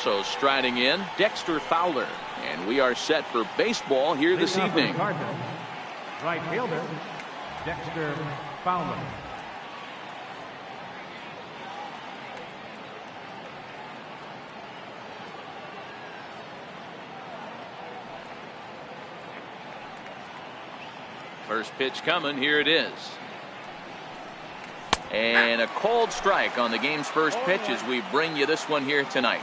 Also striding in, Dexter Fowler. And we are set for baseball here this evening. Right fielder, Dexter Fowler. First pitch coming. Here it is. And a cold strike on the game's first pitch as we bring you this one here tonight.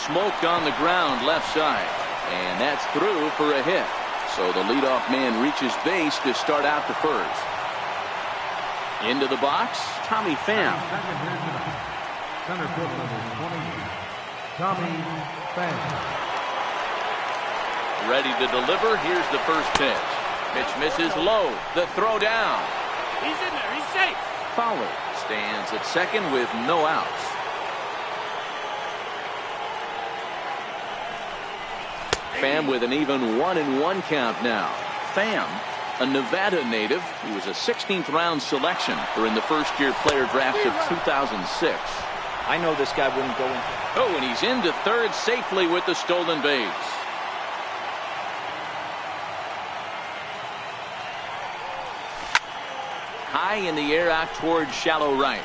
Smoked on the ground left side. And that's through for a hit. So the leadoff man reaches base to start out the first. Into the box, Tommy Pham. Center field number 20, Tommy Pham. Ready to deliver. Here's the first pitch. Pitch misses low. The throw down. He's in there. He's safe. Fowler stands at second with no outs. Pham with an even 1-1 count now. Pham, a Nevada native, he was a 16th round selection in the first-year player draft of 2006. I know this guy wouldn't go in. Oh, and he's into third safely with the stolen base. High in the air out towards shallow right.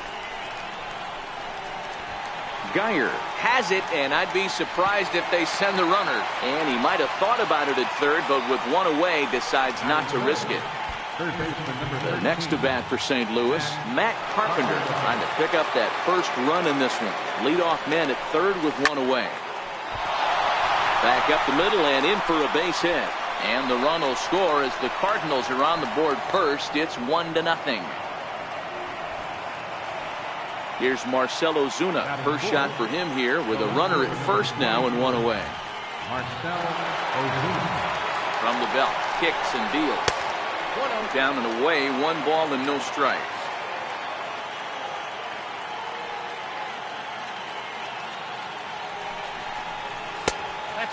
Geyer has it, and I'd be surprised if they send the runner. And he might have thought about it at third, but with one away, decides not to risk it. The next to bat for St. Louis, Matt Carpenter, trying to pick up that first run in this one. Leadoff man at third with one away. Back up the middle and in for a base hit. And the run will score as the Cardinals are on the board first. It's 1-0. Here's Marcell Ozuna. First shot for him here with a runner at first now and one away. Marcell Ozuna. From the belt, kicks and deals. Down and away, 1 ball and no strikes.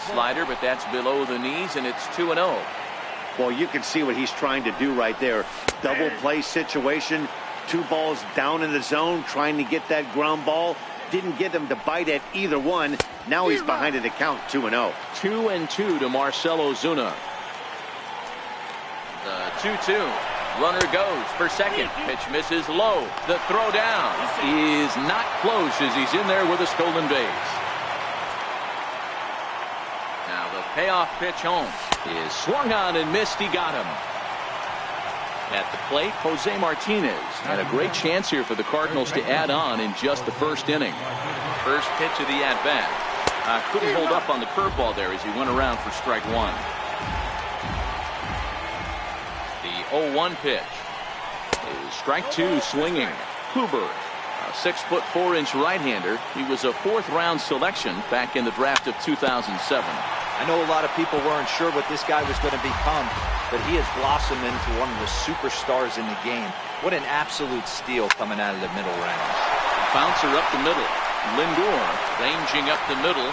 Slider, but that's below the knees, and it's 2-0. Well, you can see what he's trying to do right there. Double play situation. 2 balls down in the zone, trying to get that ground ball. Didn't get him to bite at either one. Now he's behind in the count, 2-0. 2-2 to Marcell Ozuna. The 2-2. Runner goes for second. Pitch misses low. The throw down is not close as he's in there with a stolen base. Now the payoff pitch home is swung on and missed. He got him. At the plate, Jose Martinez. And a great chance here for the Cardinals to add on in just the first inning. First pitch of the at-bat. Couldn't hold up on the curveball there as he went around for strike one. The 0-1 pitch is strike two swinging. Kluber, a 6'4" right-hander. He was a 4th-round selection back in the draft of 2007. I know a lot of people weren't sure what this guy was going to become, but he has blossomed into one of the superstars in the game. What an absolute steal coming out of the middle rounds. Bouncer up the middle. Lindor ranging up the middle.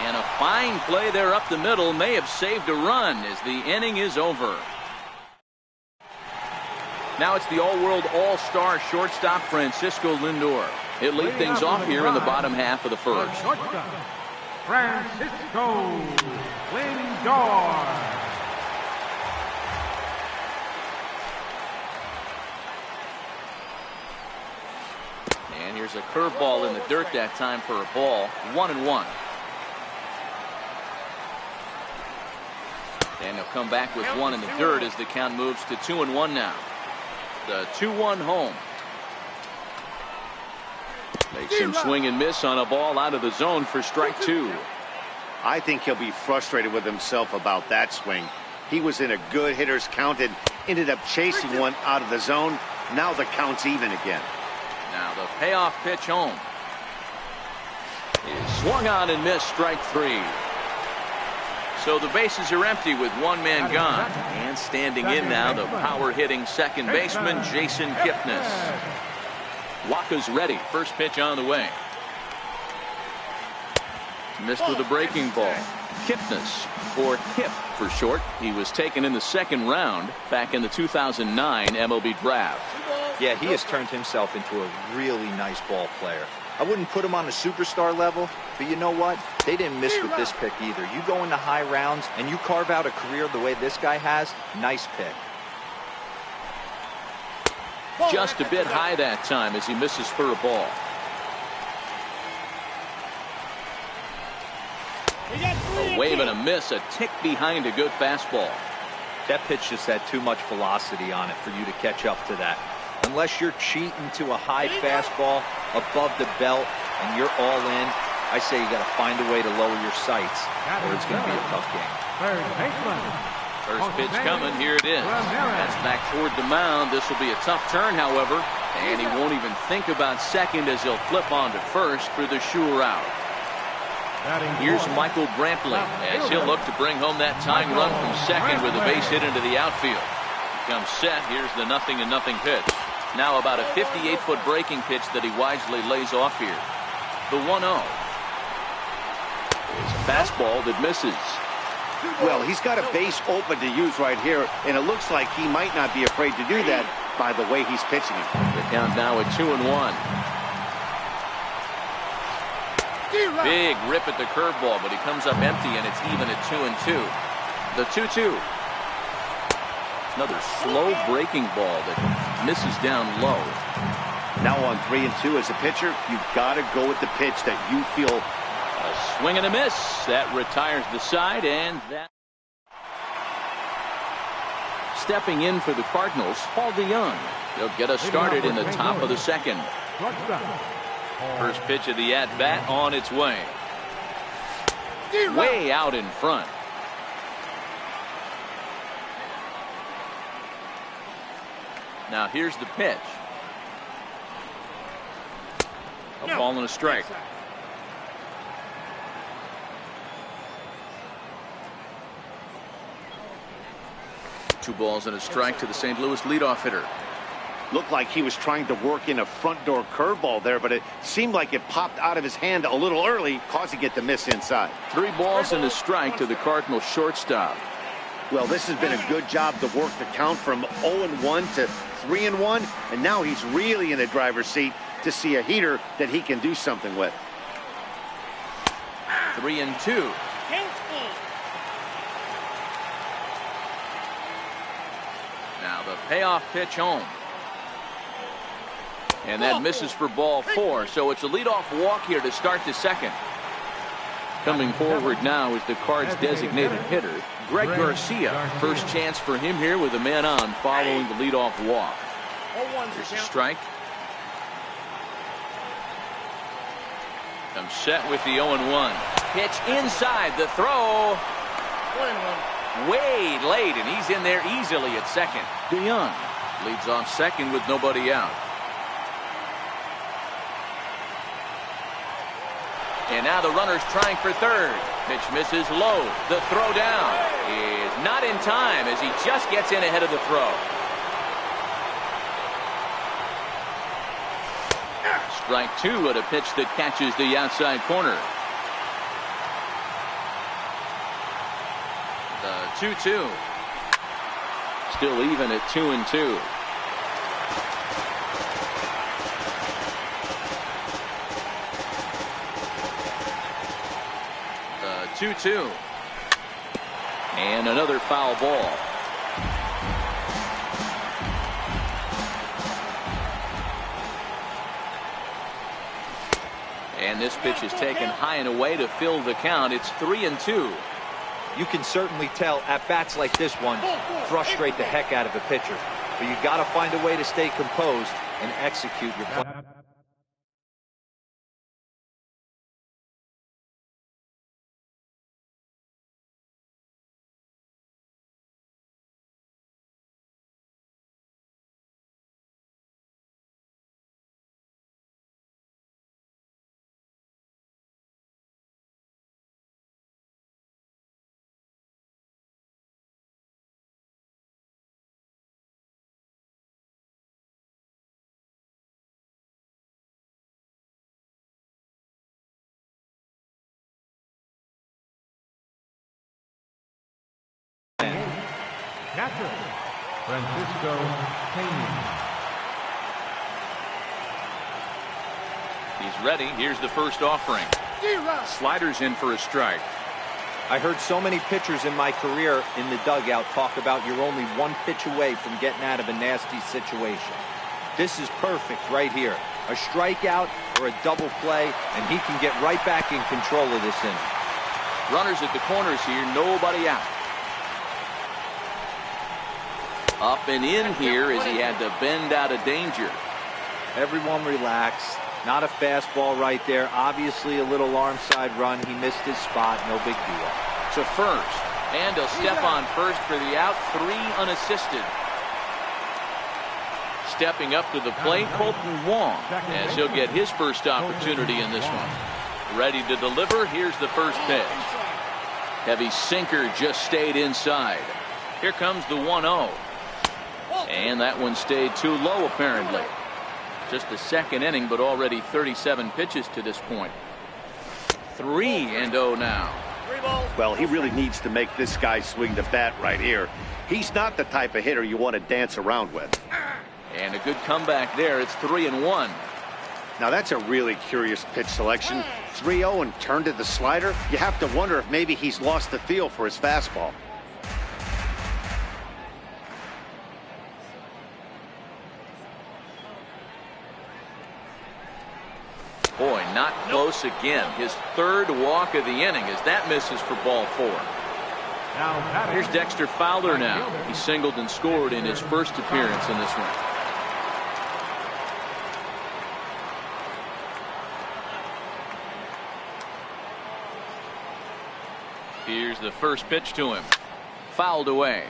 And a fine play there up the middle may have saved a run as the inning is over. Now it's the all-world all-star shortstop Francisco Lindor. He'll lead things off here in the bottom half of the first. Francisco Lindor. And here's a curveball in the dirt that time for a ball. 1-1. And they'll come back with one in the dirt as the count moves to 2-1 now. The 2-1 home. Makes him swing and miss on a ball out of the zone for strike two. I think he'll be frustrated with himself about that swing. He was in a good hitter's count and ended up chasing one out of the zone. Now the count's even again. Now the payoff pitch home is swung on and missed, strike three. So the bases are empty with one man gone. And standing in now, the power-hitting second baseman, Jason Kipnis. Waka's ready. First pitch on the way. Missed with a breaking ball. Kipnis, or Kip for short. He was taken in the second round back in the 2009 MLB draft. Yeah, he has turned himself into a really nice ball player. I wouldn't put him on a superstar level, but you know what? They didn't miss with this pick either. You go into high rounds and you carve out a career the way this guy has, nice pick. Just a bit high that time as he misses for a ball. A wave and a miss, a tick behind a good fastball. That pitch just had too much velocity on it for you to catch up to that. Unless you're cheating to a high fastball above the belt and you're all in, I say you got to find a way to lower your sights or it's going to be a tough game. First pitch coming, here it is. That's back toward the mound. This will be a tough turn, however, and he won't even think about second as he'll flip on to first for the sure out. Here's Michael Brantley as he'll look to bring home that tying run from second with a base hit into the outfield. He comes set. Here's the 0-0 pitch. Now about a 58-foot breaking pitch that he wisely lays off here. The 1-0. It's a fastball that misses. Well, he's got a base open to use right here, and it looks like he might not be afraid to do that by the way he's pitching it. The count now at 2-1. Big rip at the curveball, but he comes up empty, and it's even at 2-2. The 2-2. Another slow breaking ball that misses down low. Now on 3-2 as a pitcher, you've got to go with the pitch that you feel. A swing and a miss. That retires the side, and that. Stepping in for the Cardinals, Paul DeYoung. They'll get us started in the top of the second. First pitch of the at-bat on its way. Way out in front. Now here's the pitch. A ball and a strike. Two balls and a strike to the St. Louis leadoff hitter. Looked like he was trying to work in a front door curveball there, but it seemed like it popped out of his hand a little early, causing it to miss inside. 3 balls and a strike to the Cardinals shortstop. Well, this has been a good job to work the count from 0-1 to 3-1, and now he's really in the driver's seat to see a heater that he can do something with. 3-2. Now the payoff pitch home. And that misses for ball 4, so it's a leadoff walk here to start the second. Coming forward now is the Cards' designated hitter, Greg Garcia. First chance for him here with a man on following the leadoff walk. There's a strike. Comes set with the 0-1. Pitch inside, the throw. Way late, and he's in there easily at second. DeYoung leads off second with nobody out. And now the runner's trying for third. Pitch misses low. The throw down is not in time as he just gets in ahead of the throw. Strike 2 at a pitch that catches the outside corner. The 2-2. Still even at 2-2. The 2-2. And another foul ball. And this pitch is taken high and away to fill the count. It's 3-2. You can certainly tell at bats like this one frustrate the heck out of a pitcher. But you got to find a way to stay composed and execute your plan. Catcher, Francisco Peña. He's ready. Here's the first offering. Sliders in for a strike. I heard so many pitchers in my career in the dugout talk about you're only one pitch away from getting out of a nasty situation. This is perfect right here. A strikeout or a double play, and he can get right back in control of this inning. Runners at the corners here, nobody out. Up and in here as he had to bend out of danger. Everyone relax. Not a fastball right there. Obviously a little arm side run. He missed his spot. No big deal. To first. And he'll step on first for the out. 3 unassisted. Stepping up to the plate, Colton Wong, as he'll get his first opportunity in this one. Ready to deliver. Here's the first pitch. Heavy sinker just stayed inside. Here comes the 1-0. And that one stayed too low apparently. Just the second inning, but already 37 pitches to this point. 3-0 now. Well, he really needs to make this guy swing the bat right here. He's not the type of hitter you want to dance around with. And a good comeback there. It's 3-1. Now that's a really curious pitch selection. 3-0 and turned to the slider. You have to wonder if maybe he's lost the feel for his fastball. Boy, not close again. His third walk of the inning as that misses for ball 4. Here's Dexter Fowler now. He singled and scored in his first appearance in this one. Here's the first pitch to him. Fouled away.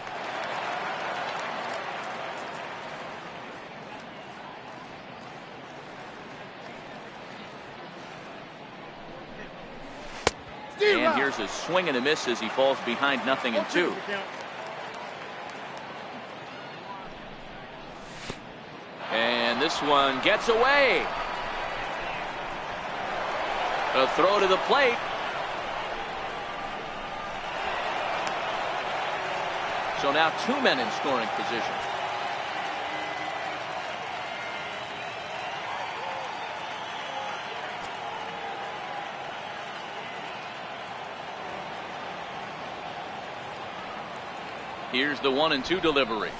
And here's a swing and a miss as he falls behind 0-2. And this one gets away. A throw to the plate. So now 2 men in scoring position. Here's the 1-2 delivery.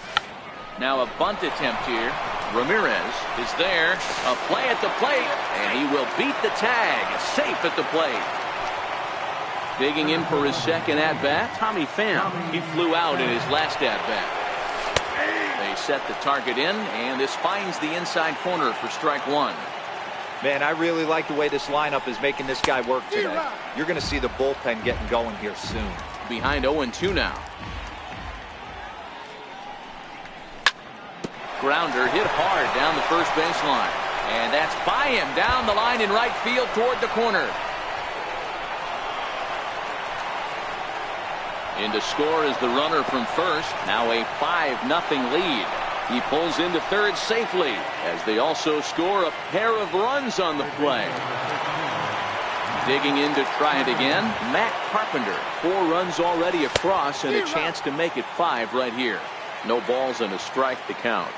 Now a bunt attempt here. Ramirez is there. A play at the plate, and he will beat the tag. Safe at the plate. Digging in for his second at-bat, Tommy Pham. He flew out in his last at-bat. They set the target in, and this finds the inside corner for strike 1. Man, I really like the way this lineup is making this guy work today. You're going to see the bullpen getting going here soon. Behind 0-2 now. Grounder hit hard down the first baseline. And that's by him down the line in right field toward the corner. In to score is the runner from first. Now a 5-0 lead. He pulls into third safely as they also score a pair of runs on the play. Digging in to try it again, Matt Carpenter. 4 runs already across and a chance to make it 5 right here. No balls and a strike to count.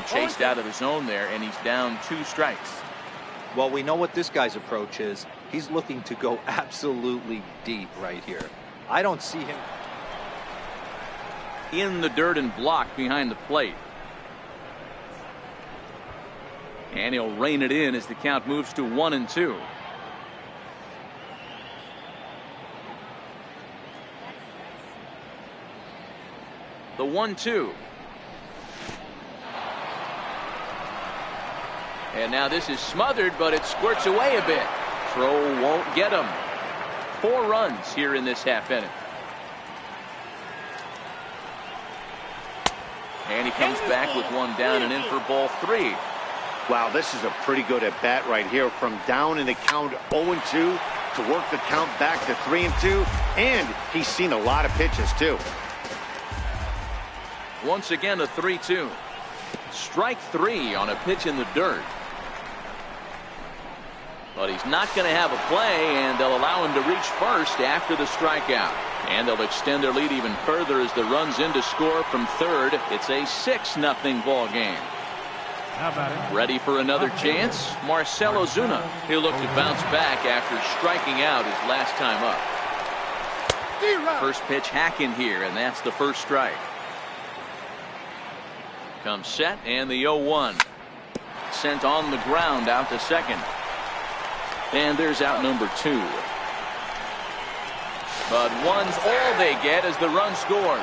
Chased out of the zone there, and he's down 2 strikes. Well, we know what this guy's approach is. He's looking to go absolutely deep right here. I don't see him in the dirt and blocked behind the plate. And he'll rein it in as the count moves to 1-2. The 1-2. And now this is smothered, but it squirts away a bit. Throw won't get him. 4 runs here in this half inning. And he comes back with 1 down and in for ball 3. Wow, this is a pretty good at bat right here, from down in the count 0-2 to work the count back to 3-2, and he's seen a lot of pitches too. Once again a 3-2. Strike 3 on a pitch in the dirt. But he's not going to have a play, and they'll allow him to reach first after the strikeout. And they'll extend their lead even further as the runs in to score from third. It's a 6-0 ball game. Ready for another chance? Marcell Ozuna. He'll look to bounce back after striking out his last time up. First pitch hack in here, and that's the first strike. Comes set, and the 0-1. Sent on the ground out to second. And there's out number 2. But one's all they get as the run scores.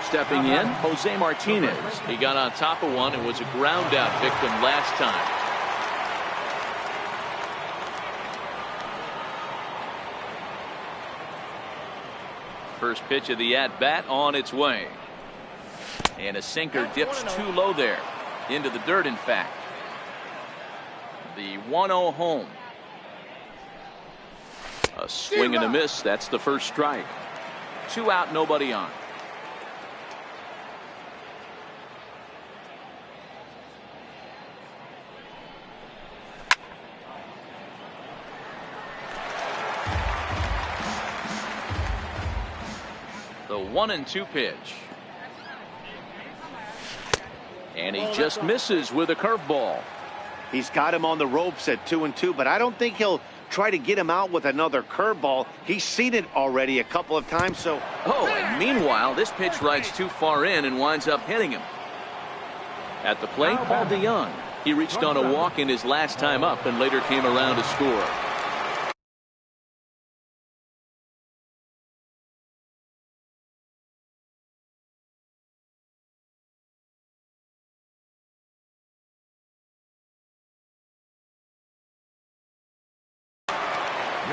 Stepping in, Jose Martinez. He got on top of one and was a ground out victim last time. First pitch of the at-bat on its way. And a sinker dips too low there. Into the dirt, in fact. The 1-0 home. A swing and a miss. That's the first strike. 2 out, nobody on. The 1-2 pitch. And he just misses with a curveball. He's got him on the ropes at 2-2, but I don't think he'll try to get him out with another curveball. He's seen it already a couple of times, so. Oh, and meanwhile, this pitch rides too far in and winds up hitting him. At the plate, Paul DeYoung. He reached on a walk in his last time up and later came around to score.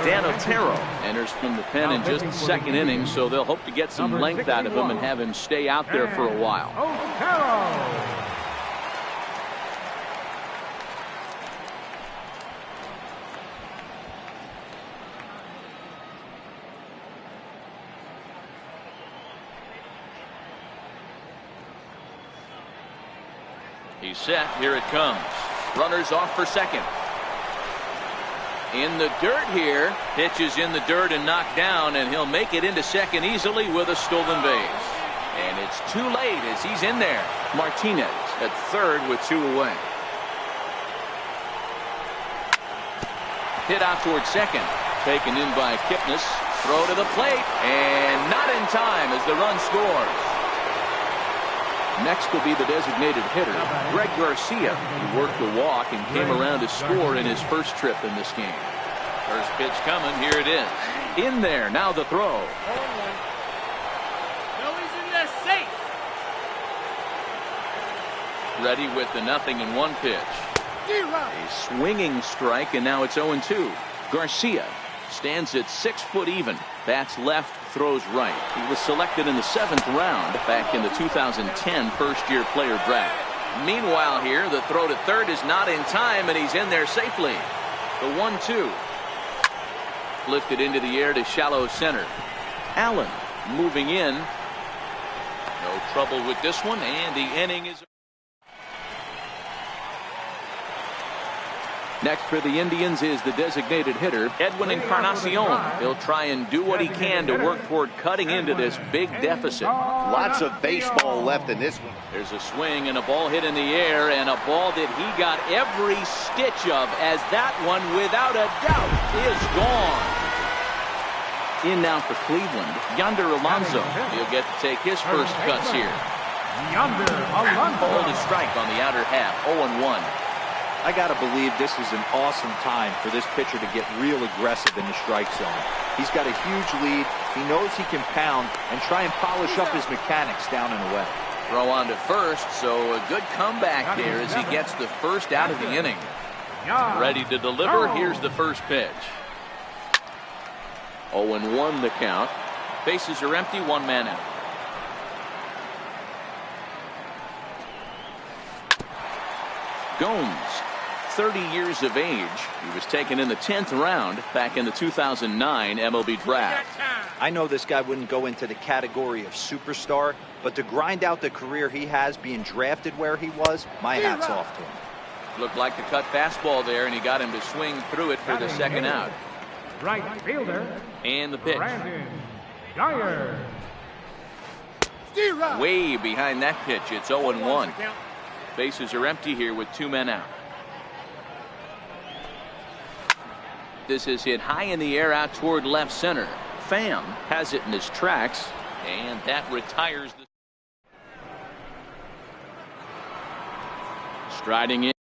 Dan Otero enters from the pen in just the second inning, so they'll hope to get some length out of him and have him stay out there for a while. He's set. Here it comes. Runners off for second. In the dirt here. Pitch is in the dirt and knocked down, and he'll make it into second easily with a stolen base. And it's too late as he's in there. Martinez at third with 2 away. Hit out towards second. Taken in by Kipnis. Throw to the plate, and not in time as the run scores. Next will be the designated hitter, Greg Garcia. He worked the walk and came around to score in his first trip in this game. First pitch coming. Here it is. In there. Now the throw. No, he's in there safe. Ready with the 0-1 pitch. A swinging strike, and now it's 0-2. Garcia stands at 6 foot even. Bats left, throws right. He was selected in the 7th round back in the 2010 first-year player draft. Meanwhile here, the throw to third is not in time, and he's in there safely. The 1-2. Lifted into the air to shallow center. Allen moving in. No trouble with this one, and the inning is. Next for the Indians is the designated hitter, Edwin Encarnacion. He'll try and do what he can to work toward cutting into this big deficit. Lots of baseball left in this one. There's a swing and a ball hit in the air, and a ball that he got every stitch of, as that one, without a doubt, is gone. In now for Cleveland, Yonder Alonso. He'll get to take his first cuts here. Yonder Alonso. Ball to strike on the outer half, 0-1. I got to believe this is an awesome time for this pitcher to get real aggressive in the strike zone. He's got a huge lead. He knows he can pound and try and polish up his mechanics down and away. Throw on to first, so a good comeback there as he gets the first out of the inning. Ready to deliver. Here's the first pitch. 0-1 the count. Bases are empty, 1 man out. Gomes, 30 years of age. He was taken in the 10th round back in the 2009 MLB draft. I know this guy wouldn't go into the category of superstar, but to grind out the career he has being drafted where he was, my hat's off to him. Looked like the cut fastball there, and he got him to swing through it for the second out. Right fielder, And the pitch. Brandon Dyer. Way behind that pitch. It's 0-1. Bases are empty here with 2 men out. This is hit high in the air out toward left center. Pham has it in his tracks, and that retires the. Striding in.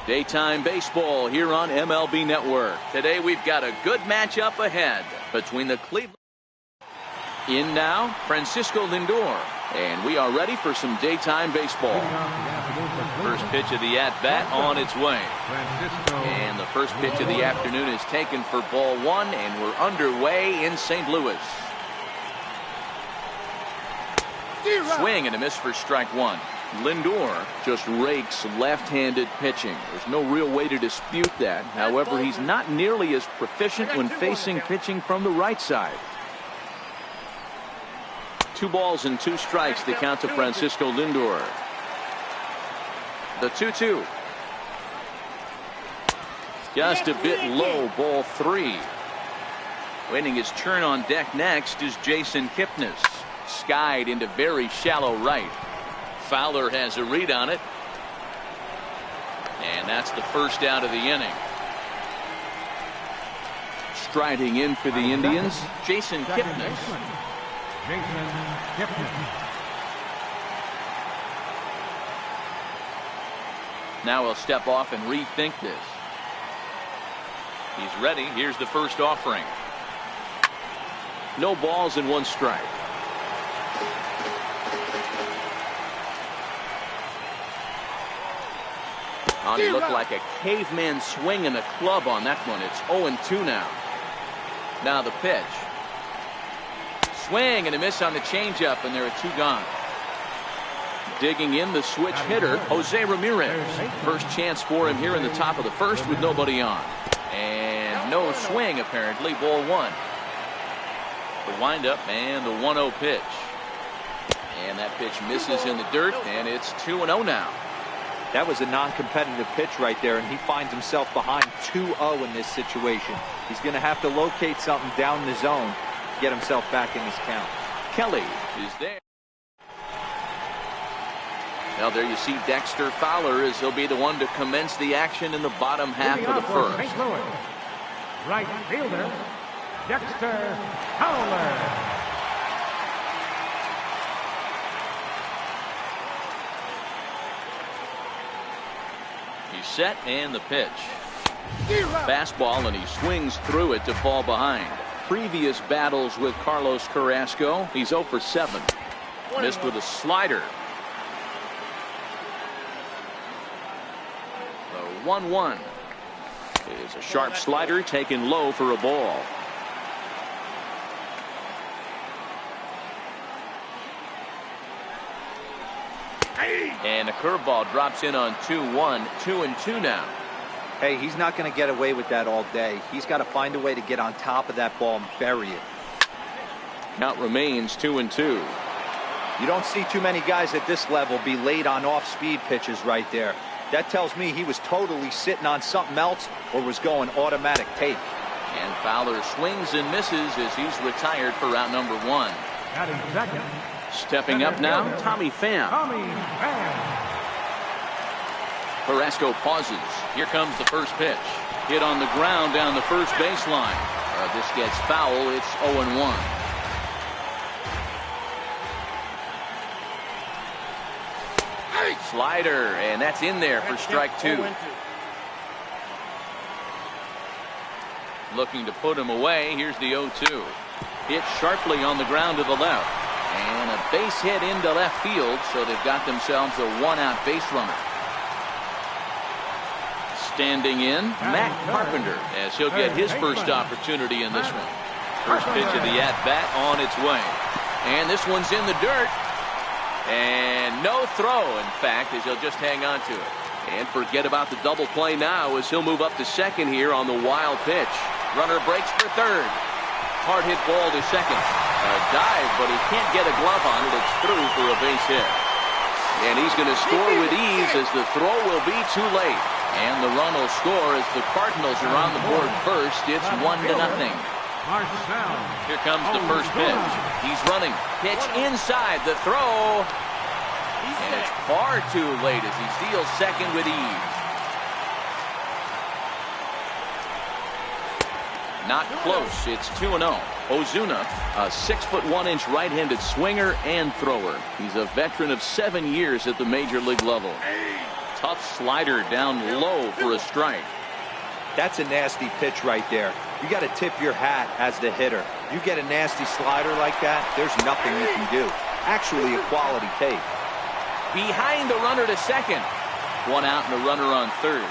Daytime baseball here on MLB Network. Today we've got a good matchup ahead between the Cleveland. In now, Francisco Lindor. And we are ready for some daytime baseball. First pitch of the at-bat on its way. And the first pitch of the afternoon is taken for ball one, and we're underway in St. Louis. Swing and a miss for strike one. Lindor just rakes left-handed pitching. There's no real way to dispute that. However, he's not nearly as proficient when facing pitching from the right side. 2 balls and 2 strikes to count to Francisco Lindor. The 2-2. Just a bit low, ball 3. Waiting his turn on deck next is Jason Kipnis. Skied into very shallow right. Fowler has a read on it. And that's the first out of the inning. Striding in for the Indians, Jason Kipnis. Now he'll step off and rethink this. He's ready. Here's the first offering. No balls and 1 strike. He looked like a caveman swinging a club on that one. It's 0-2 now. Now the pitch. Swing and a miss on the changeup, and there are 2 gone. Digging in the switch hitter, Jose Ramirez. First chance for him here in the top of the first with nobody on. And no swing, apparently. Ball 1. The windup and the 1-0 pitch. And that pitch misses in the dirt, and it's 2-0 now. That was a non-competitive pitch right there, and he finds himself behind 2-0 in this situation. He's going to have to locate something down the zone, get himself back in his count. Kelly is there. Now there you see Dexter Fowler as he'll be the one to commence the action in the bottom half of the first. Right fielder, Dexter Fowler. He's set and the pitch. Fastball, and he swings through it to fall behind. Previous battles with Carlos Carrasco, he's 0 for 7. Missed with a slider. The 1-1 is a sharp slider taken low for a ball. And the curveball drops in on 2-1, 2-2 now. Hey, he's not going to get away with that all day. He's got to find a way to get on top of that ball and bury it. Count remains 2-2. You don't see too many guys at this level be late on off-speed pitches right there. That tells me he was totally sitting on something else or was going automatic take. And Fowler swings and misses as he's retired for round number 1. Batting second. Stepping up now, Tommy Pham. Carrasco pauses. Here comes the first pitch. Hit on the ground down the first baseline. This gets foul. It's 0-1. Slider, and that's in there for strike 2. Looking to put him away. Here's the 0-2. Hit sharply on the ground to the left. And a base hit into left field, so they've got themselves a 1-out base runner. Standing in, Matt Carpenter, as he'll get his first opportunity in this one. First pitch of the at-bat on its way. And this one's in the dirt. And no throw, in fact, as he'll just hang on to it. And forget about the double play now as he'll move up to second here on the wild pitch. Runner breaks for third. Hard hit ball to second. A dive, but he can't get a glove on it. It's through for a base hit. And he's going to score with ease as the throw will be too late. And the run will score as the Cardinals are on the board first. It's 1-0. Here comes the first pitch. He's running. Pitch inside. The throw. And it's far too late as he steals second with ease. Not close. It's 2-0. Ozuna, a 6'1" right-handed swinger and thrower. He's a veteran of 7 years at the major league level. Tough slider down low for a strike. That's a nasty pitch right there. You got to tip your hat as the hitter. You get a nasty slider like that, there's nothing you can do. Actually, a quality take. Behind the runner to second. One out and a runner on third.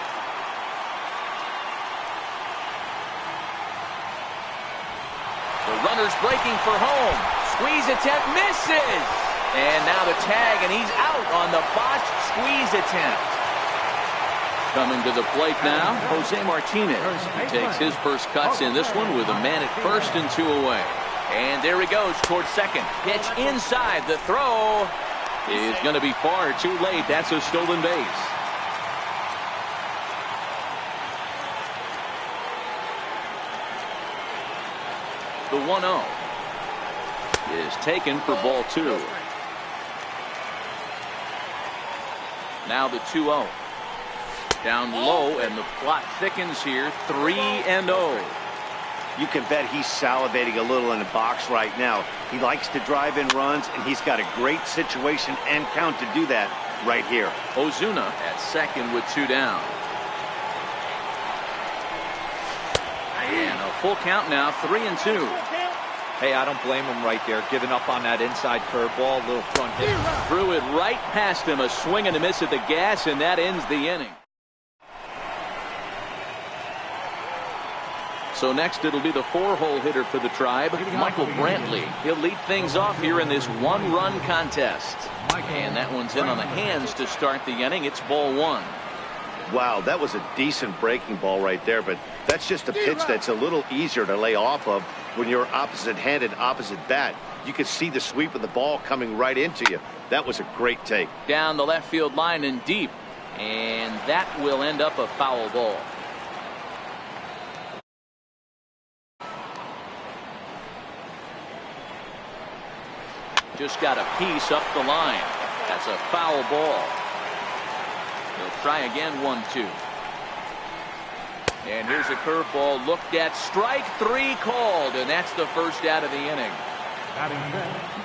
The runner's breaking for home. Squeeze attempt misses. And now the tag, and he's out on the botched squeeze attempt. Coming to the plate now, Jose Martinez. He takes his first cuts in this one with a man at first and 2 away. And there he goes towards second. Pitch inside. The throw is going to be far too late. That's a stolen base. The 1-0 is taken for ball 2. Now the 2-0. Down low, and the plot thickens here. 3-0. You can bet he's salivating a little in the box right now. He likes to drive in runs, and he's got a great situation and count to do that right here. Ozuna at second with 2 down. And a full count now, 3-2. Hey, I don't blame him right there, giving up on that inside curveball, little front hit. Threw it right past him, a swing and a miss at the gas, and that ends the inning. So next it'll be the 4-hole hitter for the Tribe, Michael Brantley. He'll lead things off here in this 1-run contest. And that one's in on the hands to start the inning. It's ball 1. Wow, that was a decent breaking ball right there, but that's just a pitch that's a little easier to lay off of when you're opposite-handed, opposite bat. You could see the sweep of the ball coming right into you. That was a great take. Down the left field line and deep, and that will end up a foul ball. Just got a piece up the line. That's a foul ball. He'll try again, 1-2. And here's a curveball looked at. Strike 3 called, and that's the first out of the inning.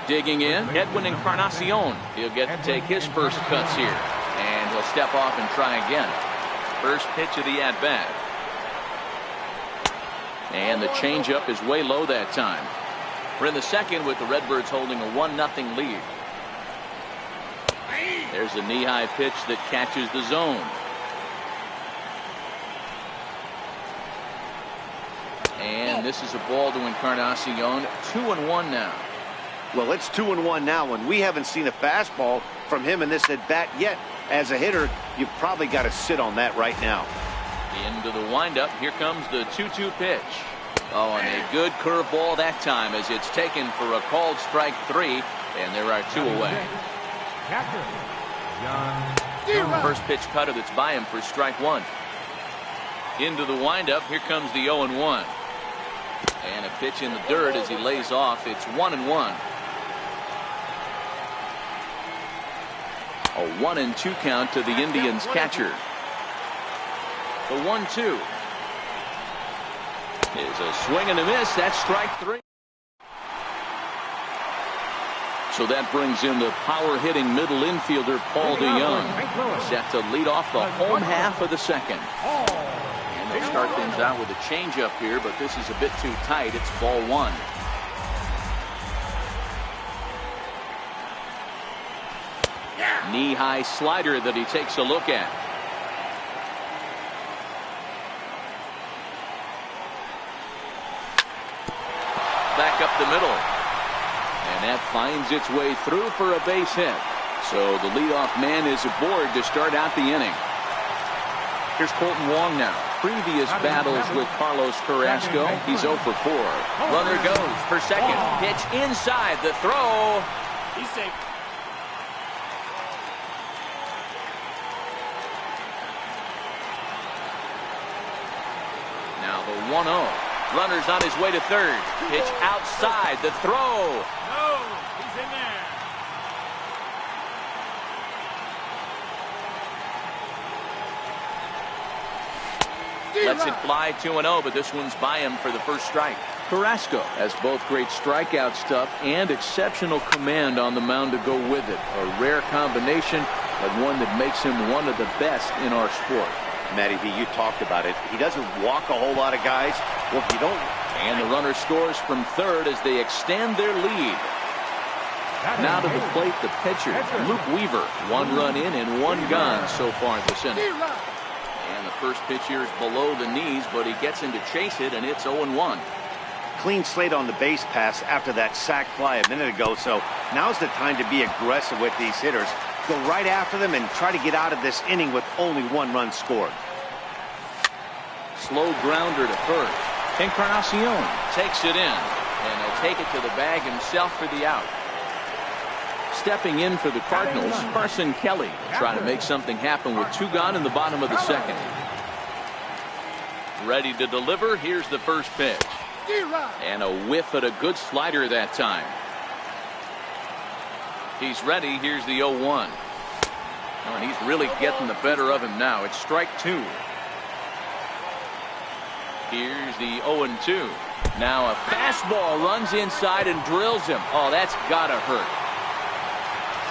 Digging in, Edwin Encarnacion. He'll get to take his first cuts here. And he'll step off and try again. First pitch of the at-bat. And the changeup is way low that time. We're in the second with the Redbirds holding a 1-0 lead. There's a knee-high pitch that catches the zone. And this is a ball to Encarnacion. 2-1 now. Well, it's 2-1 now, and we haven't seen a fastball from him in this at-bat yet. As a hitter, you've probably got to sit on that right now. Into the windup. Here comes the 2-2 pitch. Oh, and a good curveball that time as it's taken for a called strike 3, and there are 2 away. First pitch cutter that's by him for strike 1. Into the windup. Here comes the 0-1. And a pitch in the dirt as he lays off. It's 1-1. A 1-2 count to the Indians catcher. The 1-2 is a swing and a miss. That's strike 3. So that brings in the power-hitting middle infielder Paul DeYoung, set to lead off the home half of the second. And they'll start things out with a changeup here, but this is a bit too tight. It's ball 1. Knee-high slider that he takes a look at. Back up the middle. And that finds its way through for a base hit. So the leadoff man is aboard to start out the inning. Here's Colton Wong now. Previous battles with Carlos Carrasco. He's 0 for 4. Runner goes for second. Pitch inside. The throw. He's safe. Now the 1-0. Runner's on his way to third. Pitch outside. The throw. No, he's in there. Lets it fly 2-0, but this one's by him for the first strike. Carrasco has both great strikeout stuff and exceptional command on the mound to go with it. A rare combination, but one that makes him one of the best in our sport. Matty V, you talked about it. He doesn't walk a whole lot of guys. Well, if you don't... And the runner scores from third as they extend their lead. Now to the plate, the pitcher, Luke Weaver. 1 run in and 1 gone so far this inning. And the first pitch here is below the knees, but he gets in to chase it, and it's 0-1. Clean slate on the base pass after that sac fly a minute ago, so now's the time to be aggressive with these hitters. Go right after them and try to get out of this inning with only 1 run scored. Slow grounder to first. Encarnacion takes it in, and he'll take it to the bag himself for the out. Stepping in for the Cardinals, Carson Kelly trying to make something happen with 2 gone in the bottom of the second. Ready to deliver. Here's the first pitch. And a whiff at a good slider that time. He's ready. Here's the 0-1. Oh, and he's really getting the better of him now. It's strike 2. Here's the 0-2. Now a fastball runs inside and drills him. Oh, that's gotta hurt.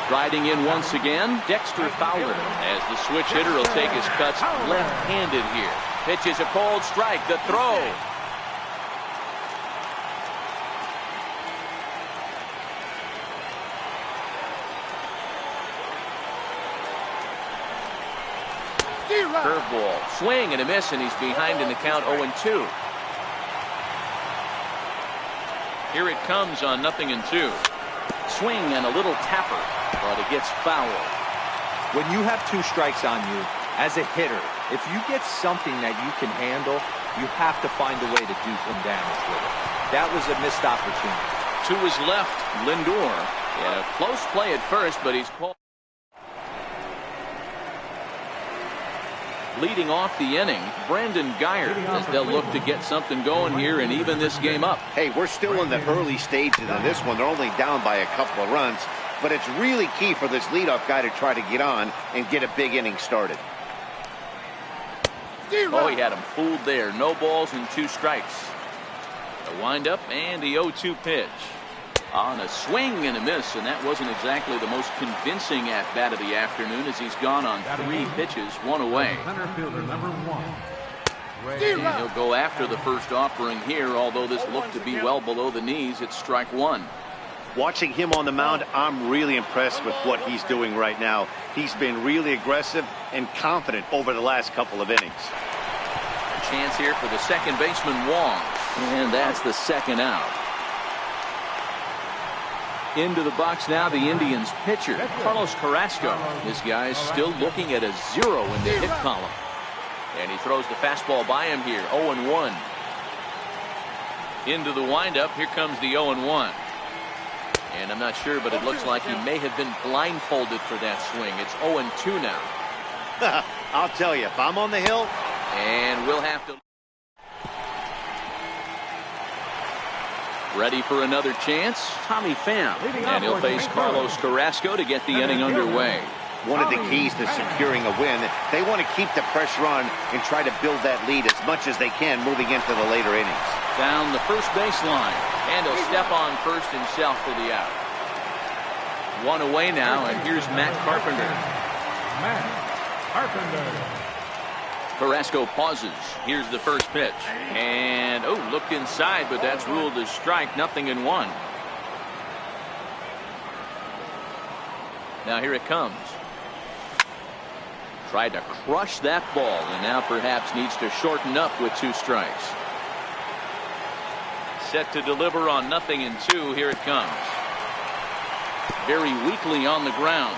Striding in once again, Dexter Fowler, as the switch hitter will take his cuts left-handed here. Pitches a cold strike. The throw. Curveball, swing and a miss, and he's behind in the count 0-2. Here it comes on 0-2. Swing and a little tapper, but it gets foul. When you have 2 strikes on you, as a hitter, if you get something that you can handle, you have to find a way to do some damage with it. That was a missed opportunity. To his left, Lindor. And a close play at first, but he's called. Leading off the inning, Brandon Guyer, as they'll look to get something going here and even this game up. Hey, we're still in the early stages of this one. They're only down by a couple of runs, but it's really key for this leadoff guy to try to get on and get a big inning started. Oh, he had him fooled there. No balls and 2 strikes. The windup and the 0-2 pitch. On a swing and a miss, and that wasn't exactly the most convincing at-bat of the afternoon as he's gone on 3 pitches, 1 away. Center fielder number 1. And he'll go after the first offering here, although this looked to be well below the knees. It's strike 1. Watching him on the mound, I'm really impressed with what he's doing right now. He's been really aggressive and confident over the last couple of innings. Chance here for the second baseman, Wong. And that's the second out. Into the box now, the Indians pitcher, Carlos Carrasco. This guy's still looking at a 0 in the hit column. And he throws the fastball by him here, 0-1. Into the windup, here comes the 0-1. And I'm not sure, but it looks like he may have been blindfolded for that swing. It's 0-2 now. I'll tell you, if I'm on the hill. And we'll have to. Ready for another chance, Tommy Pham. And he'll face Carlos Carrasco to get the inning underway. One of the keys to securing a win, they want to keep the pressure on and try to build that lead as much as they can moving into the later innings. Down the first baseline, and he'll step on first himself for the out. 1 away now, and here's Matt Carpenter. Matt Carpenter. Carrasco pauses. Here's the first pitch. And, oh, looked inside, but that's ruled as strike, 0-1. Now here it comes. Tried to crush that ball, and now perhaps needs to shorten up with 2 strikes. Set to deliver on 0-2. Here it comes. Very weakly on the ground.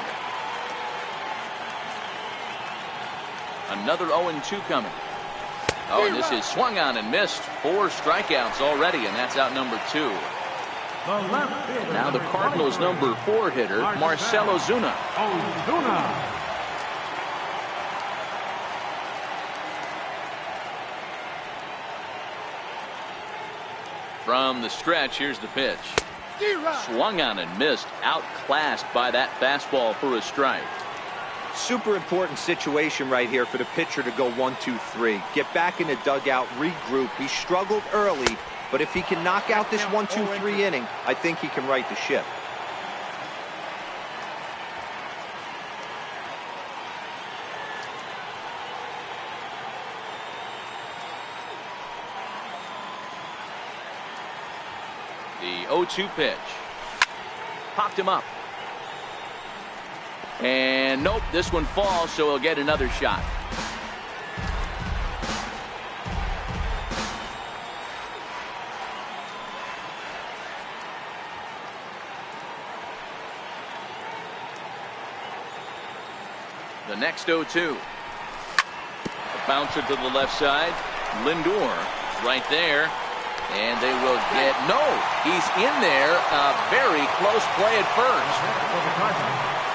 Another 0-2 coming. Oh, and this is swung on and missed. 4 strikeouts already, and that's out number 2. And now the Cardinals' number 4 hitter, Marcell Ozuna. From the stretch, here's the pitch. Swung on and missed. Outclassed by that fastball for a strike. Super important situation right here for the pitcher to go 1-2-3. Get back in the dugout, regroup. He struggled early, but if he can knock out this 1-2-3 inning, I think he can right the ship. The 0-2 pitch. Popped him up. And nope, this one falls, so he'll get another shot. The next 0-2. A bouncer to the left side. Lindor right there. And they will get, no, he's in there. A very close play at first.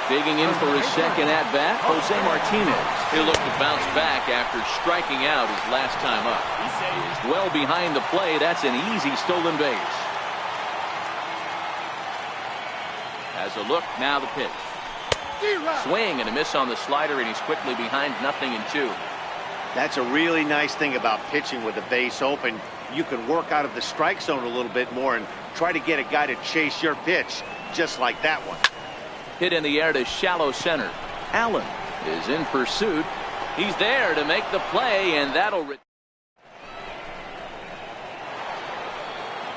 Digging in for his second at-bat, Jose Martinez. He'll look to bounce back after striking out his last time up. He's well behind the play. That's an easy stolen base. As a look, now the pitch. Swing and a miss on the slider, and he's quickly behind 0-2. That's a really nice thing about pitching with the base open. You can work out of the strike zone a little bit more and try to get a guy to chase your pitch, just like that one. Hit in the air to shallow center. Allen is in pursuit. He's there to make the play, and that'll...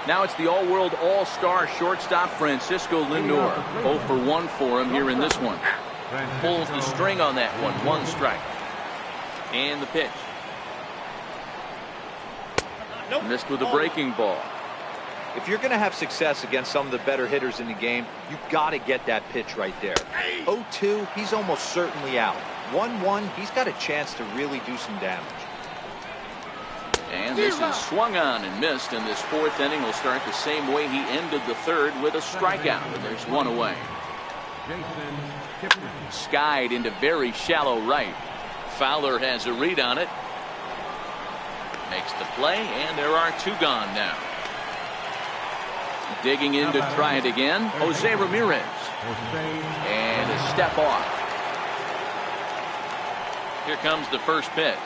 Now it's the all-world all-star shortstop Francisco Lindor. 0 for 1 for him here in this one. Pulls the string on that one. 1 strike. And the pitch. Missed with a breaking ball. If you're going to have success against some of the better hitters in the game, you've got to get that pitch right there. 0-2, he's almost certainly out. 1-1, he's got a chance to really do some damage. And this is swung on and missed, and this 4th inning will start the same way he ended the 3rd with a strikeout, and there's 1 away. Skied into very shallow right. Fowler has a read on it. Makes the play, and there are 2 gone now. Digging in to try it again, Jose Ramirez. And a step off. Here comes the first pitch.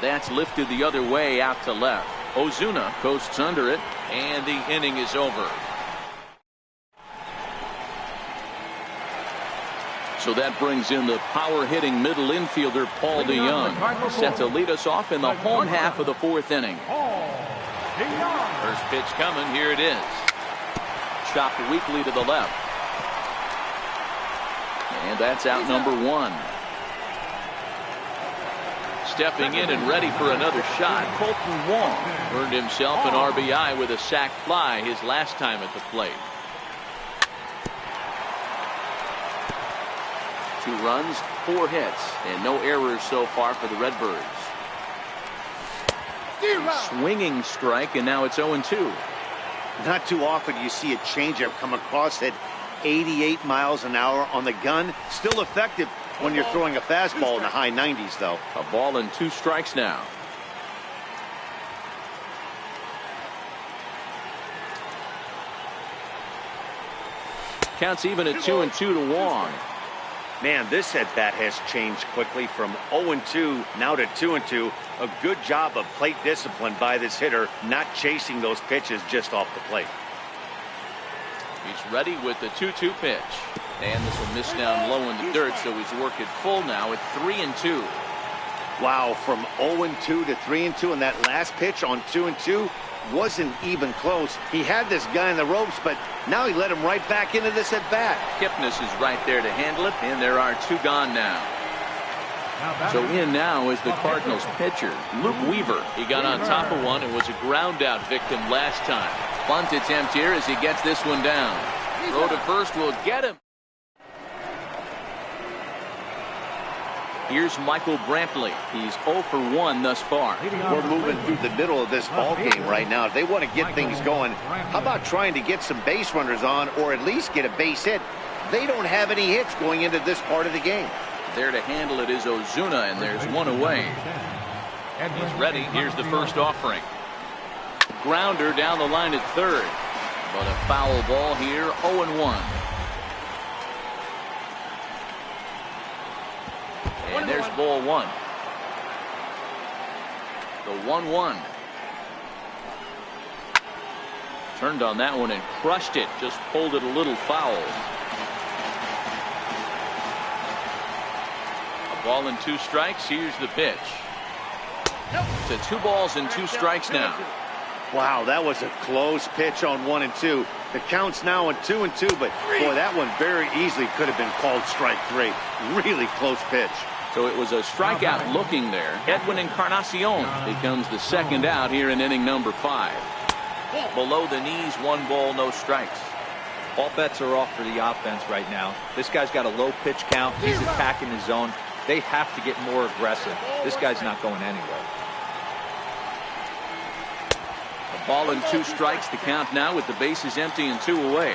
That's lifted the other way out to left. Ozuna coasts under it, and the inning is over. So that brings in the power-hitting middle infielder Paul DeYoung, set to lead us off in the home half of the 4th inning. First pitch coming. Here it is. Chopped weakly to the left. And that's out number 1. Stepping in and ready for another shot, Colton Wong earned himself an RBI with a sac fly his last time at the plate. 2 runs, 4 hits, and no errors so far for the Redbirds. Swinging strike, and now it's 0-2. Not too often you see a changeup come across at 88 miles an hour on the gun. Still effective when you're throwing a fastball in the high 90s, though. A ball and 2 strikes now. Counts even at 2-2 to Wong. Man, this at-bat has changed quickly from 0-2 now to 2-2. A good job of plate discipline by this hitter, not chasing those pitches just off the plate. He's ready with the 2-2 pitch. And this will miss down low in the dirt, so he's working full now at 3-2. Wow, from 0-2 to 3-2, and that last pitch on 2-2 wasn't even close. He had this guy in the ropes, but now he let him right back into this at-bat. Kipnis is right there to handle it, and there are 2 gone now. So in now is the Cardinals pitcher, Luke Weaver. He got on top of one and was a ground out victim last time. Bunt attempt here as he gets this one down. Throw to first will get him. Here's Michael Brantley. He's 0 for 1 thus far. We're moving through the middle of this ball game right now. If they want to get things going, how about trying to get some base runners on, or at least get a base hit? They don't have any hits going into this part of the game. There to handle it is Ozuna, and there's 1 away. He's ready. Here's the first offering. Grounder down the line at 3rd. But a foul ball here, 0-1. And there's ball 1. The 1-1. Turned on that one and crushed it. Just pulled it a little foul. A ball and 2 strikes. Here's the pitch. To 2 balls and 2 strikes now. Wow, that was a close pitch on 1 and 2. The count's now on 2 and 2, but boy, that one very easily could have been called strike 3. Really close pitch. So it was a strikeout looking there. Edwin Encarnacion becomes the second out here in inning number 5. Below the knees, 1 ball, no strikes. All bets are off for the offense right now. This guy's got a low pitch count. He's attacking his zone. They have to get more aggressive. This guy's not going anywhere. A ball and 2 strikes to count now with the bases empty and 2 away.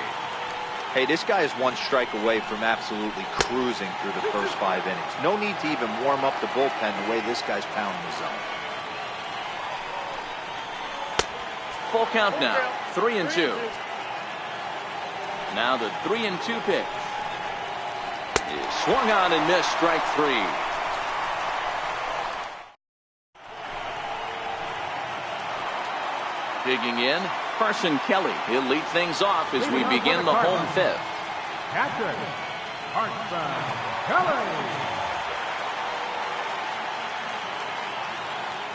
Hey, this guy is 1 strike away from absolutely cruising through the first 5 innings. No need to even warm up the bullpen the way this guy's pounding the zone. Full count now, 3 and 2. Now the 3 and 2 pitch is swung on and missed, strike 3. Digging in, Carson Kelly. He'll lead things off as we begin the home 5th. Patrick Carson Kelly.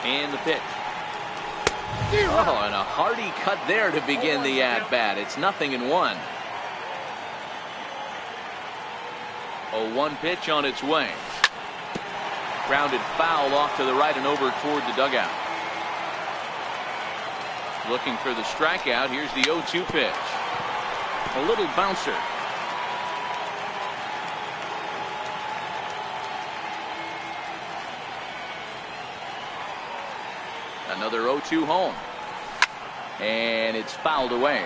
And the pitch. Oh, and a hearty cut there to begin the at-bat. It's 0-1. 0-1 pitch on its way. Grounded foul off to the right and over toward the dugout. Looking for the strikeout. Here's the 0-2 pitch. A little bouncer. Another 0-2 home. And it's fouled away.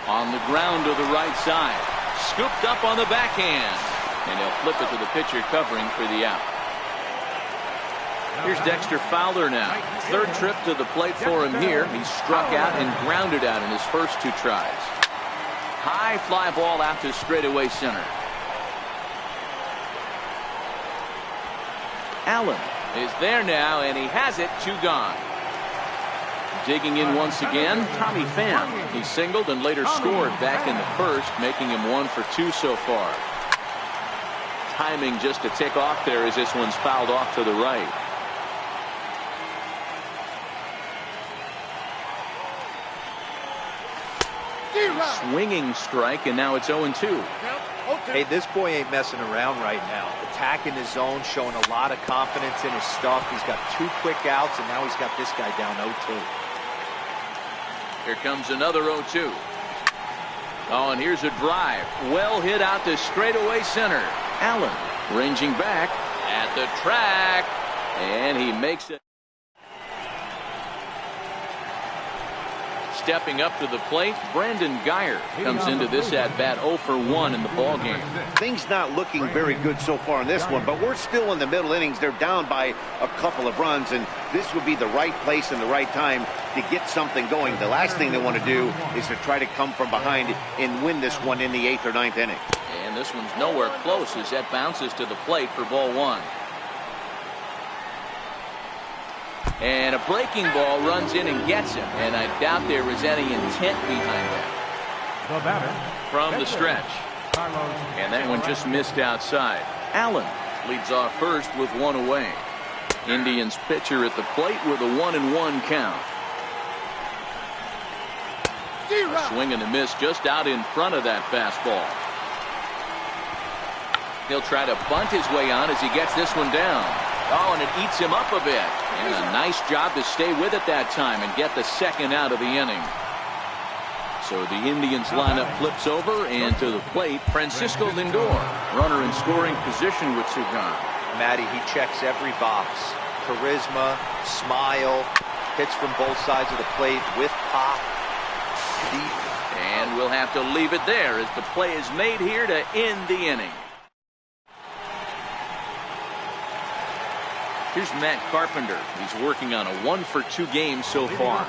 On the ground to the right side. Scooped up on the backhand. And he'll flip it to the pitcher covering for the out. Here's Dexter Fowler now. 3rd trip to the plate for him here. He struck out and grounded out in his first 2 tries. High fly ball out to straightaway center. Allen is there now, and he has it. 2 gone. Digging in once again, Tommy Pham. He singled and later scored back in the first, making him 1 for 2 so far. Timing just to tick off there as this one's fouled off to the right. Swinging strike, and now it's 0-2. Hey, this boy ain't messing around right now. Attacking his zone, showing a lot of confidence in his stuff. He's got 2 quick outs, and now he's got this guy down 0-2. Here comes another 0-2. Oh, and here's a drive. Well hit out to straightaway center. Allen ranging back at the track, and he makes it. Stepping up to the plate, Brandon Guyer comes into this at-bat 0 for 1 in the ballgame. Things not looking very good so far in this one, but we're still in the middle innings. They're down by a couple of runs, and this would be the right place and the right time to get something going. The last thing they want to do is to try to come from behind and win this one in the 8th or 9th inning. And this one's nowhere close as that bounces to the plate for ball 1. And a breaking ball runs in and gets him, and I doubt there was any intent behind that. The batter From the stretch. And that one just missed outside. Allen leads off first with 1 away. Indians pitcher at the plate with a 1-1 count. A swing and a miss just out in front of that fastball. He'll try to bunt his way on as he gets this one down. Oh, and it eats him up a bit. And a nice job to stay with it that time and get the second out of the inning. So the Indians lineup flips over, and to the plate, Francisco Lindor. Runner in scoring position with 2 gone. Matty, he checks every box. Charisma, smile, hits from both sides of the plate with pop. Deep. And we'll have to leave it there as the play is made here to end the inning. Here's Matt Carpenter. He's working on a 1 for 2 game so far.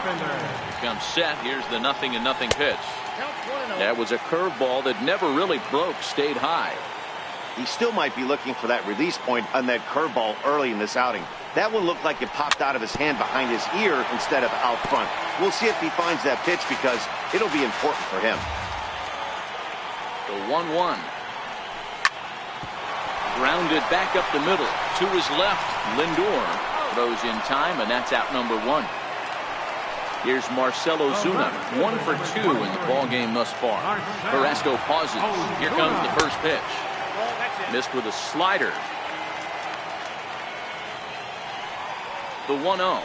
Comes set. Here's the 0-0 pitch. Counts 1-0. That was a curveball that never really broke, stayed high. He still might be looking for that release point on that curveball early in this outing. That one looked like it popped out of his hand behind his ear instead of out front. We'll see if he finds that pitch because it'll be important for him. The 1-1. Grounded back up the middle. To his left, Lindor throws in time, and that's out number 1. Here's Marcell Ozuna, 1 for 2 in the ballgame thus far. Carrasco pauses. Here comes the first pitch. Missed with a slider. The 1-0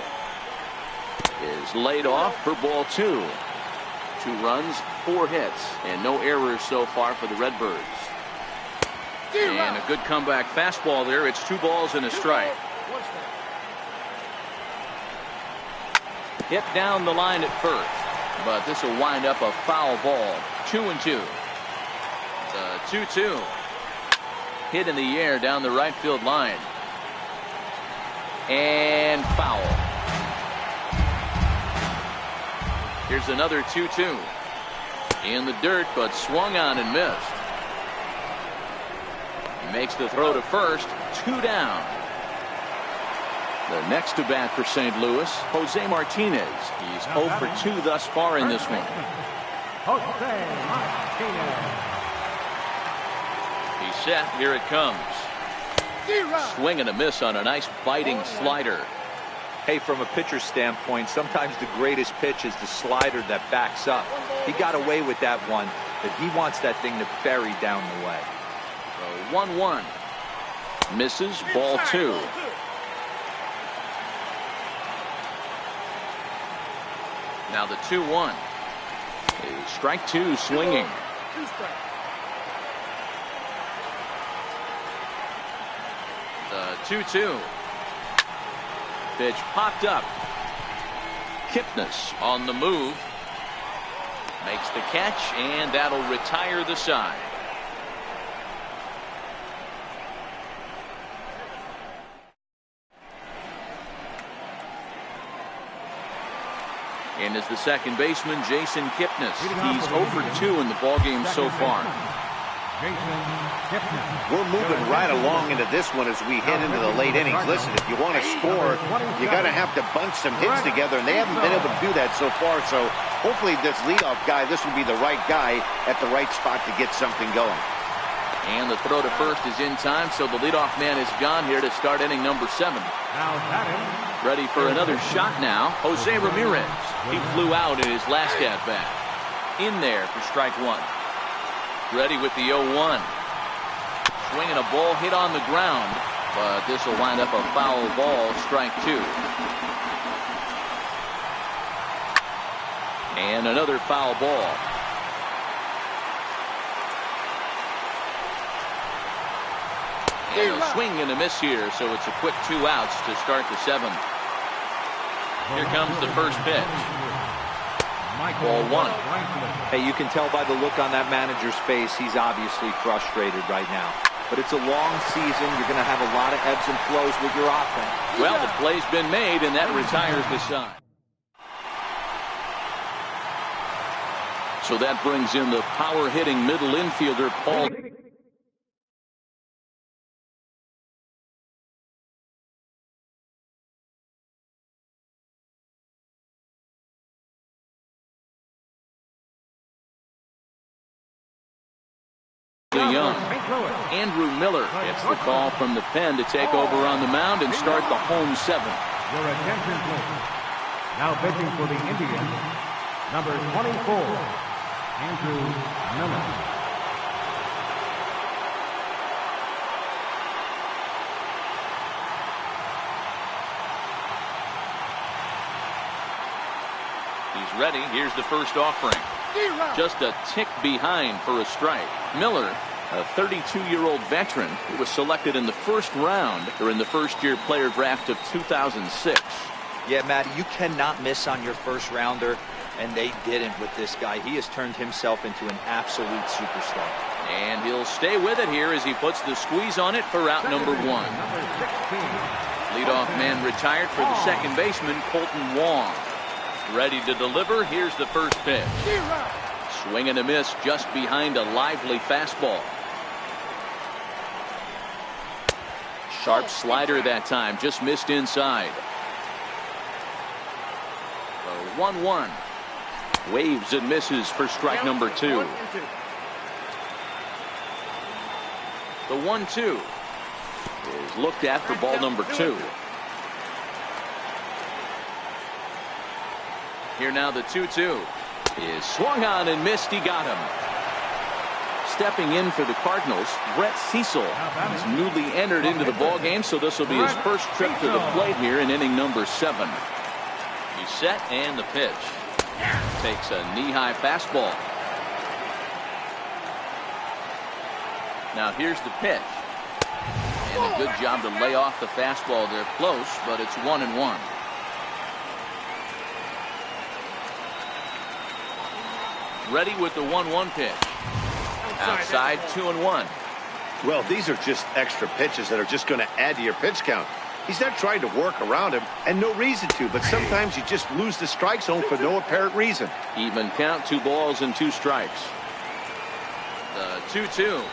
is laid off for ball 2. 2 runs, 4 hits, and no errors so far for the Redbirds. And a good comeback fastball there. It's 2 balls and a strike. Hit down the line at first, but this will wind up a foul ball. 2-2. The 2-2. Hit in the air down the right field line. And foul. Here's another 2-2. In the dirt, but swung on and missed. Makes the throw to first. 2 down. The next to bat for St. Louis, Jose Martinez. He's 0 for 2 thus far in this one. Jose Martinez. He's set. Here it comes. Swing and a miss on a nice biting slider. Hey, from a pitcher's standpoint, sometimes the greatest pitch is the slider that backs up. He got away with that one, but he wants that thing to bury down the way. So 1-1. Misses. Ball 2. Now the 2-1. Strike 2 swinging. 2 strikes. The 2-2. Pitch popped up. Kipnis on the move. Makes the catch, and that'll retire the side. And as the second baseman, Jason Kipnis. He's 0 for 2 in the ballgame so far. We're moving right along into this one as we head into the late innings. Listen, if you want to score, you got to have to bunch some hits together, and they haven't been able to do that so far. So hopefully this leadoff guy, this will be the right guy at the right spot to get something going. And the throw to first is in time, so the leadoff man is gone here to start inning number 7. Ready for another shot now, Jose Ramirez. He flew out in his last at-bat. In there for strike 1. Ready with the 0-1. Swinging a ball hit on the ground, but this will wind up a foul ball, strike 2. And another foul ball. And a swing and a miss here, so it's a quick 2 outs to start the 7th. Here comes the first pitch. Ball 1. Hey, you can tell by the look on that manager's face, he's obviously frustrated right now. But it's a long season. You're going to have a lot of ebbs and flows with your offense. Well, the play's been made, and that retires the side. So that brings in the power-hitting middle infielder, Paul. Young. Andrew Miller gets the call from the pen to take over on the mound and start the home 7th. Your attention, please. Now pitching for the Indians, number 24, Andrew Miller. He's ready. Here's the first offering. Just a tick behind for a strike. Miller, a 32-year-old veteran who was selected in the first round during the first-year player draft of 2006. Yeah, Matty, you cannot miss on your first rounder, and they didn't with this guy. He has turned himself into an absolute superstar. And he'll stay with it here as he puts the squeeze on it for out number 1. Leadoff man retired for the second baseman, Colton Wong. Ready to deliver. Here's the first pitch. Swing and a miss just behind a lively fastball. Sharp slider that time, just missed inside. The 1-1. Waves and misses for strike number 2. The 1-2 is looked at for ball number 2. Here now the 2-2 is swung on and missed. He got him. Stepping in for the Cardinals, Brett Cecil. He's newly entered into the ball game, so this will be his first trip to the plate here in inning number 7. He's set, and the pitch. Takes a knee-high fastball. Now here's the pitch. And a good job to lay off the fastball there close, but it's 1-1. Ready with the 1-1 pitch. Outside, 2-1. Well, these are just extra pitches that are just going to add to your pitch count. He's not trying to work around him, and no reason to, but sometimes you just lose the strike zone for no apparent reason. Even count, 2 balls and 2 strikes. The 2-2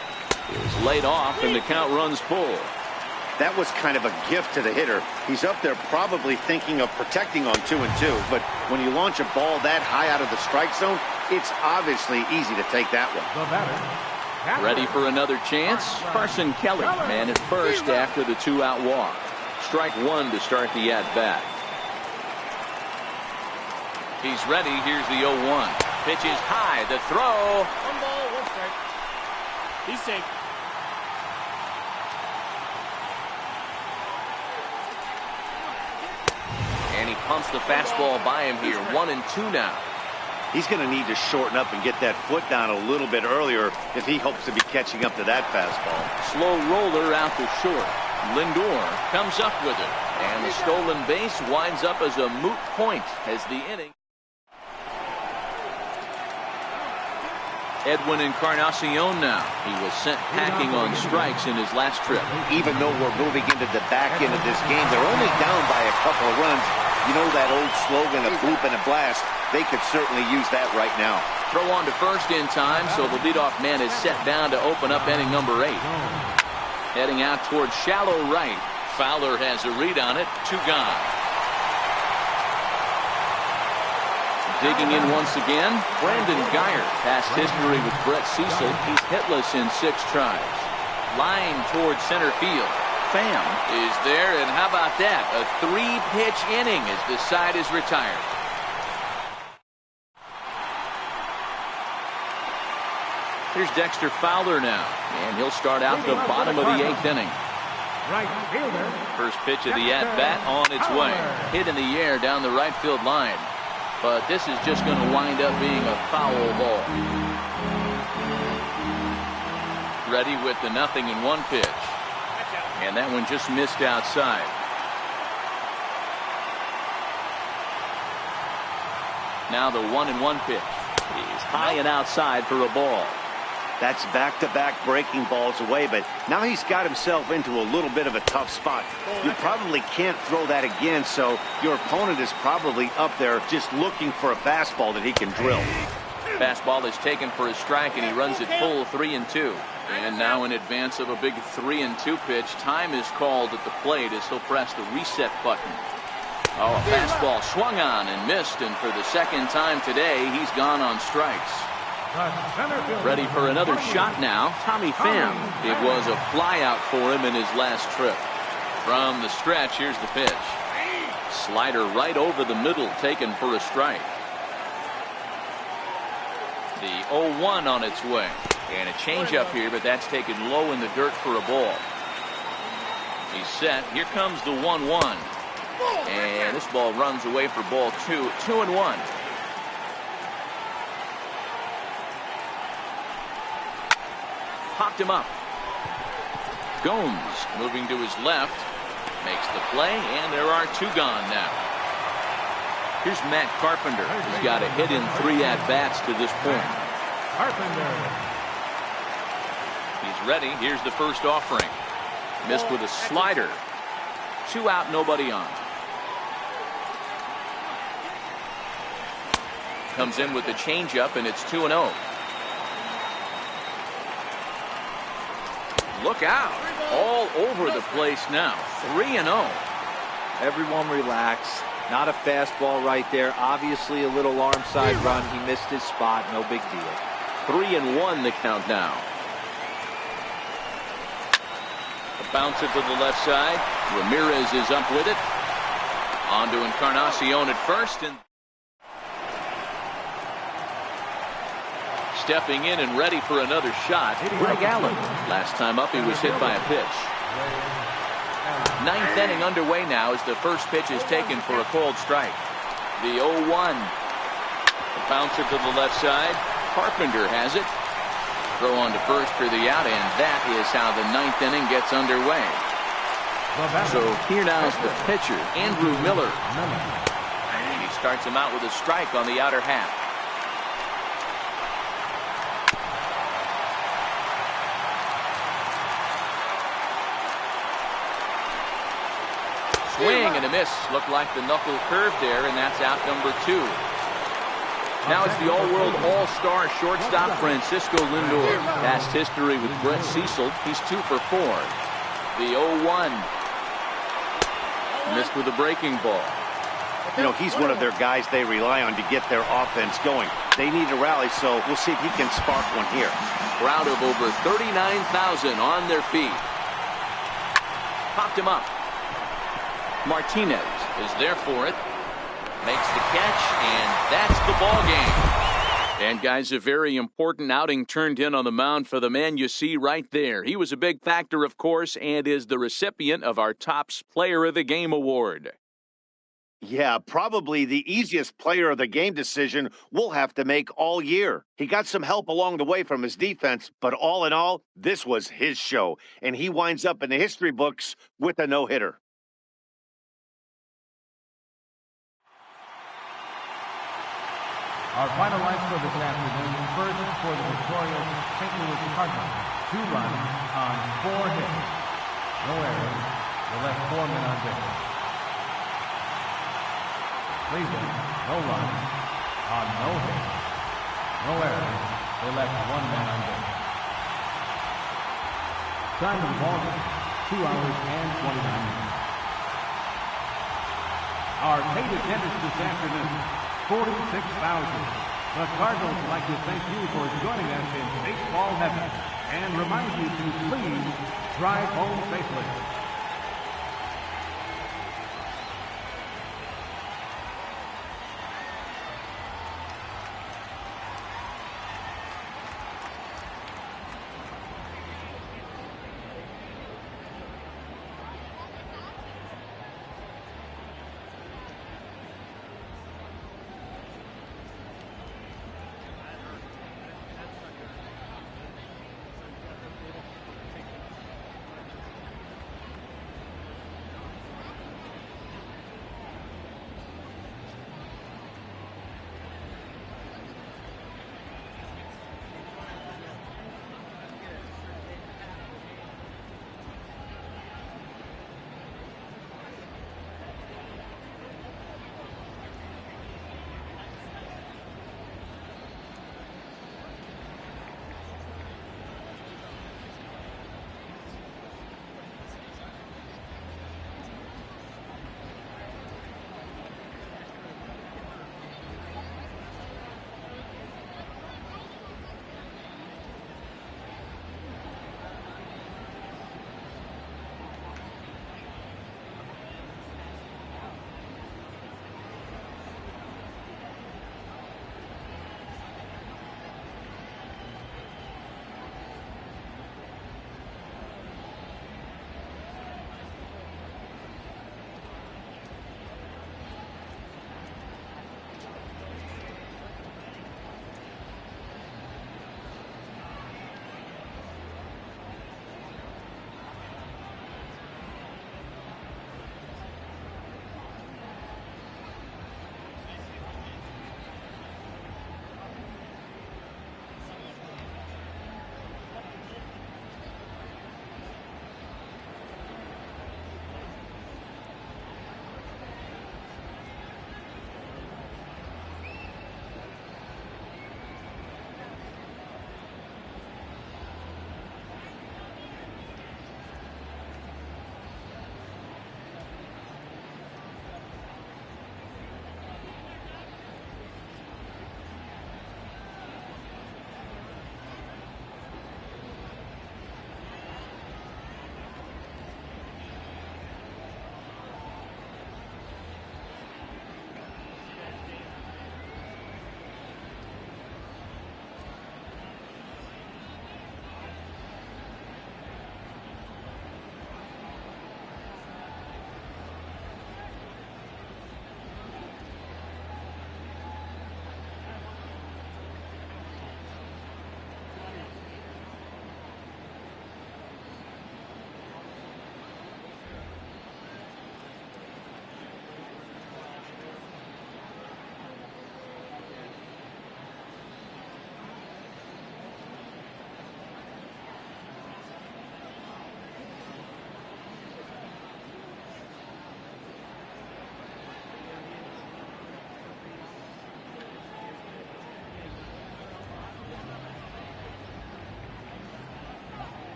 is laid off, and the count runs full. That was kind of a gift to the hitter. He's up there probably thinking of protecting on 2-2, but when you launch a ball that high out of the strike zone, it's obviously easy to take that one. Ready for another chance? Carson Kelly, man at first after the 2-out walk. Strike 1 to start the at-bat. He's ready. Here's the 0-1. Pitch is high. The throw. 1 ball, 1 strike. He's safe. And he pumps the fastball by him here. 1-2 now. He's going to need to shorten up and get that foot down a little bit earlier if he hopes to be catching up to that fastball. Slow roller out to short. Lindor comes up with it. And the stolen base winds up as a moot point as the inning. Edwin Encarnacion now. He was sent packing on strikes in his last trip. Even though we're moving into the back end of this game, they're only down by a couple of runs. You know that old slogan, a bloop and a blast. They could certainly use that right now. Throw on to first in time, so the leadoff man is set down to open up inning number 8. Heading out towards shallow right. Fowler has a read on it. 2 gone. Digging in once again, Brandon Guyer. Past history with Brett Cecil. He's hitless in 6 tries. Line towards center field. Pham is there, and how about that? A 3-pitch inning as the side is retired. Here's Dexter Fowler now, and he'll start out the bottom of the 8th inning. Right fielder. First pitch of the at-bat on its way. Hit in the air down the right field line. But this is just going to wind up being a foul ball. Ready with the 0-1 pitch. And that one just missed outside. Now the 1-1 pitch. He's high and outside for a ball. That's back-to-back breaking balls away, but now he's got himself into a little bit of a tough spot. You probably can't throw that again, so your opponent is probably up there just looking for a fastball that he can drill. Fastball is taken for a strike, and he runs it full 3-2. And now in advance of a big 3-2 pitch, time is called at the plate as he'll press the reset button. Oh, a fastball swung on and missed, and for the second time today, he's gone on strikes. Ready for another shot now, Tommy Pham. It was a flyout for him in his last trip. From the stretch, here's the pitch. Slider right over the middle, taken for a strike. The 0-1 on its way. And a changeup here, but that's taken low in the dirt for a ball. He's set. Here comes the 1-1. And this ball runs away for ball 2. 2-1. Popped him up. Gomes moving to his left. Makes the play, and there are 2 gone now. Here's Matt Carpenter. He's got a hit in 3 at-bats to this point. Carpenter. He's ready. Here's the first offering. Missed with a slider. 2 out, nobody on. comes in with the changeup, and it's 2-0. Look out. All over the place now. 3-0. Everyone relax. Not a fastball right there. Obviously a little arm side run. He missed his spot. No big deal. 3-1 the count now. A bouncer to the left side. Ramirez is up with it. On to Encarnacion at first. And stepping in and ready for another shot, Greg Allen. Last time up he was hit by a pitch. Ninth inning underway now as the first pitch is taken for a called strike. The 0-1. A bouncer to the left side. Carpenter has it. Throw on to first for the out, and that is how the ninth inning gets underway. So here now is the pitcher, Andrew Miller. And he starts him out with a strike on the outer half. Swing and a miss. Looked like the knuckle curve there, and that's out number 2. Now it's the all-world all-star shortstop Francisco Lindor. Past history with Brett Cecil. He's 2 for 4. The 0-1. Missed with a breaking ball. You know, he's one of their guys they rely on to get their offense going. They need a rally, so we'll see if he can spark one here. Crowd of over 39,000 on their feet. Popped him up. Martinez is there for it. Makes the catch, and that's the ball game. And guys, a very important outing turned in on the mound for the man you see right there. He was a big factor, of course, and is the recipient of our Topps Player of the Game award. Yeah, probably the easiest player of the game decision we'll have to make all year. He got some help along the way from his defense, but all in all, this was his show, and he winds up in the history books with a no-hitter. Our final lights for this afternoon. First for the victorious St. Louis Cardinals. 2 runs on 4 hits. No errors. They left 4 men on base. Cleveland, no runs on no hits. No errors. They left 1 man on base. Time of the ball game, 2 hours and 29 minutes. Our paid attendance this afternoon, 46,000. The Cardinals would like to thank you for joining us in baseball heaven and remind you to please drive home safely.